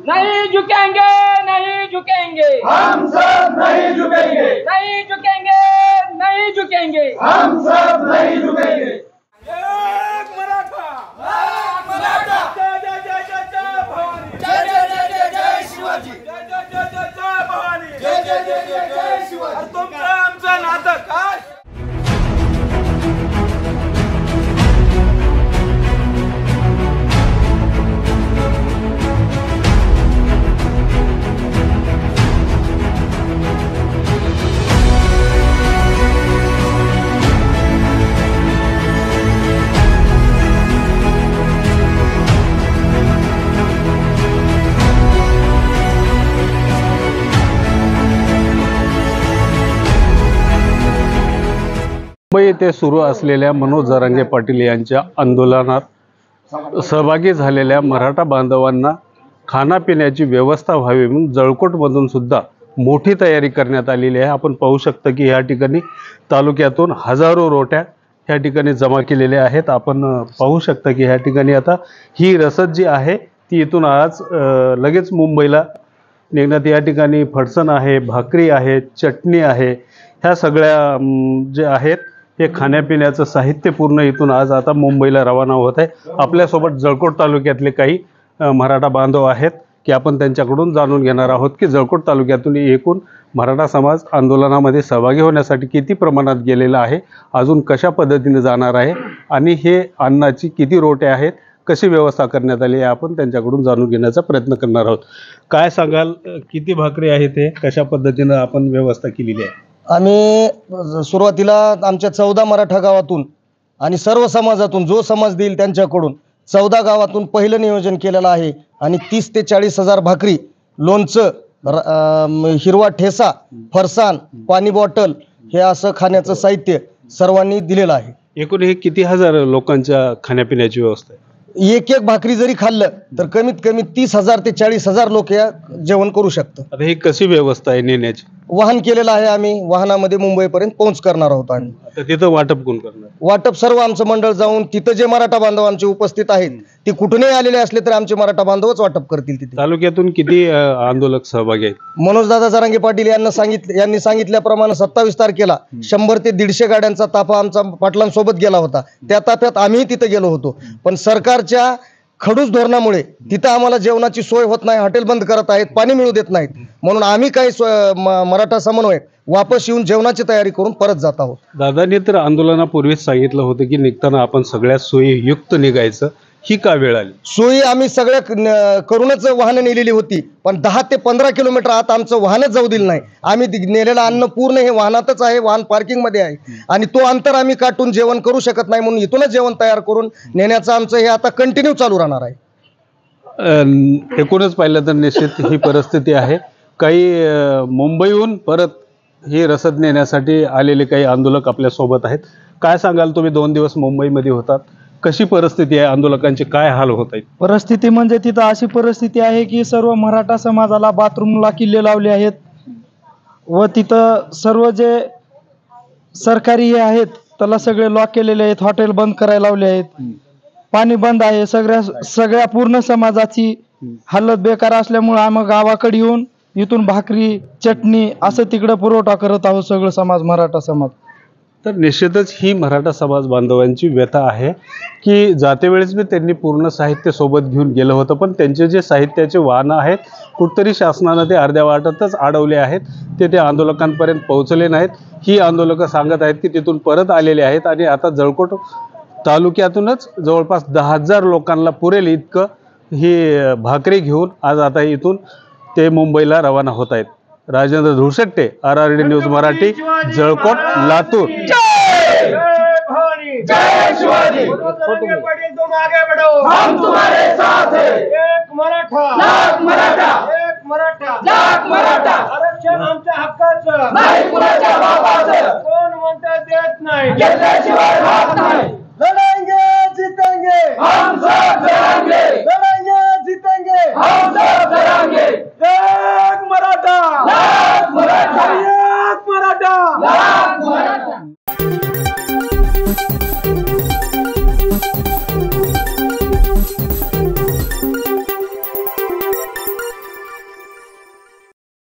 नहीं झुकेंगे, नहीं झुकेंगे, हम सब नहीं झुकेंगे, नहीं झुकेंगे, नहीं झुकेंगे, हम सब नहीं झुकेंगे। एक मराठा, एक मराठा, जय जय जय जय जय भवानी, जय जय जय जय जय शिवाजी, जय जय जय जय जय भवानी, जय जय जय जय जय शिवाजी। अरे तुमचं आमचं नातं काय? मुंबई येथे सुरू असलेल्या मनोज जरांगे पाटील यांच्या आंदोलनात सहभागी झालेल्या मराठा बांधवांना खाण्यापिण्याची व्यवस्था व्हावी म्हणून जळकोटमधून सुद्धा मोठी तयारी करण्यात आलेली आहे। आपण पाहू शकता की या ठिकाणी तालुक्यातून हजारो रोट्या या ठिकाणी जमा केलेल्या आहेत। आपण पाहू शकता की या ठिकाणी आता ही रसद जी आहे ती इथून आज लगेच मुंबईला निघण्यात। या ठिकाणी फडसण आहे, भाकरी आहे, चटणी आहे, ह्या सगळ्या जे आहेत हे खाण्यापिण्याचं साहित्य पूर्ण इथून आज आता मुंबईला रवाना होत आहे। आपल्यासोबत जळकोट तालुक्यातले काही मराठा बांधव आहेत की आपण त्यांच्याकडून जाणून घेणार आहोत की जळकोट तालुक्यातून एकूण मराठा समाज आंदोलनामध्ये सहभागी होण्यासाठी किती प्रमाणात गेलेला आहे, अजून कशा पद्धतीने जाणार आहे आणि हे अन्नाची किती रोटे आहेत, कशी व्यवस्था करण्यात आली आहे, आपण त्यांच्याकडून जाणून घेण्याचा प्रयत्न करणार आहोत। काय सांगाल, किती भाकरी आहेत, ते कशा पद्धतीने आपण व्यवस्था केलेली आहे? आम्ही सुरुवातीला आमच्या 14 मराठा गावातून आणि सर्व समाजातून जो समाज देईल त्यांच्याकडून 14 गावातून पहिलं नियोजन केलेलं आहे आणि 30 ते 40 हजार भाकरी, लोणचं, हिरवा ठेसा, फरसाण, पाणी बॉटल हे असं खाण्याचं साहित्य सर्वांनी दिलेलं आहे। एकूण हे किती हजार लोकांच्या खाण्यापिण्याची व्यवस्था आहे? एक भाकरी जरी खाल्लं तर कमीत कमी 30,000 ते 40,000 लोक या जेवण करू शकतात। आता ही कशी व्यवस्था आहे नेण्याची? वाहन केलेलं आहे, आम्ही वाहनामध्ये मुंबईपर्यंत पोहोच करणार आहोत। आम्ही आता तिथं वाटप कोण करणार? वाटप सर्व आमचं मंडळ जाऊन तिथं जे मराठा बांधव आमचे उपस्थित आहेत ते कुठूनही आलेले असले तर आमचे मराठा बांधवच वाटप करतील तिथे। तालुक्यातून किती आंदोलक सहभागी आहेत? मनोजदादा जरांगे पाटील यांनी सांगितल्याप्रमाणे 27 तारखेला 100 ते 150 गाड्यांचा ताफा आमचा पाटलांसोबत गेला होता। त्या ताफ्यात आम्ही तिथे गेलो होतो, पण सरकारच्या खडूस धोरणामुळे तिथं आम्हाला जेवणाची सोय होत नाही, हॉटेल बंद करत आहेत, पाणी मिळू देत नाहीत, म्हणून आम्ही काही मराठा समन्वयक वापस येऊन जेवणाची तयारी करून परत जात आहोत। दादांनी तर आंदोलनापूर्वीच सांगितलं होतं की निघताना आपण सगळ्या सोयीयुक्त निघायचं, ही का वेळ आली? सोयी आम्ही सगळ्या करूनच वाहनं नेलेली होती, पण 10 ते 15 किलोमीटर आत आमचं वाहनच जाऊ दिलं नाही। आम्ही नेलेलं अन्न पूर्ण हे वाहनातच आहे, वाहन पार्किंग मध्ये आहे आणि तो अंतर आम्ही काटून जेवण करू शकत नाही, म्हणून इथूनच जेवण तयार करून नेण्याचं आमचं हे आता कंटिन्यू चालू राहणार आहे। एकूणच पाहिलं तर निश्चित ही परिस्थिती आहे। काही मुंबईहून परत ही रसद नेण्यासाठी आलेले काही आंदोलक आपल्या सोबत आहेत। काय सांगाल, तुम्ही 2 दिवस मुंबईमध्ये होतात, कशी परिस्थिती आहे, आंदोलकांचे काय हाल होत आहेत? परिस्थिती म्हणजे तिथं अशी परिस्थिती आहे की सर्व मराठा समाजाला बाथरूमला किल्ले लावले आहेत व तिथं सर्व जे सरकारी हे आहेत त्याला सगळे लॉक केलेले आहेत, हॉटेल बंद करायला लावले आहेत, पाणी बंद आहे। सगळ्या पूर्ण समाजाची हालत बेकार असल्यामुळे आम्ही गावाकडे येऊन इथून भाकरी, चटणी असं तिकडे पुरवठा करत आहोत सगळं समाज, मराठा समाज। तर निश्चितच ही मराठा समाज बांधवांची व्यथा आहे की जातेवेळेस मी त्यांनी पूर्ण साहित्य सोबत घेऊन गेलं होतं, पण त्यांचे जे साहित्याचे वाहनं आहेत कुठतरी शासनानं ते अर्ध्या वाटातच अडवले आहेत, ते आंदोलकांपर्यंत पोहोचले नाहीत। ही आंदोलकं सांगत आहेत की तिथून परत आलेले आहेत आणि आता जळकोट तालुक्यातूनच जवळपास 10,000 लोकांना पुरेल इतकं ही भाकरी घेऊन आज आता इथून ते मुंबईला रवाना होत आहेत। Rajendra Dhulshette, RRD news Marathi, Jalkot, Latur. जय भवानी, जय शिवाजी। जरांगे पाटील तुम आगे बढ़ो, हम तुम्हारे साथ हैं। एक मराठा, लाख मराठा, एक मराठा, लाख मराठा। आरक्षण आमच्या हक्काचं नाही कुणाच्या बापाचं, कोण म्हणतं देत नाही, घेतल्याशिवाय राहत नाही।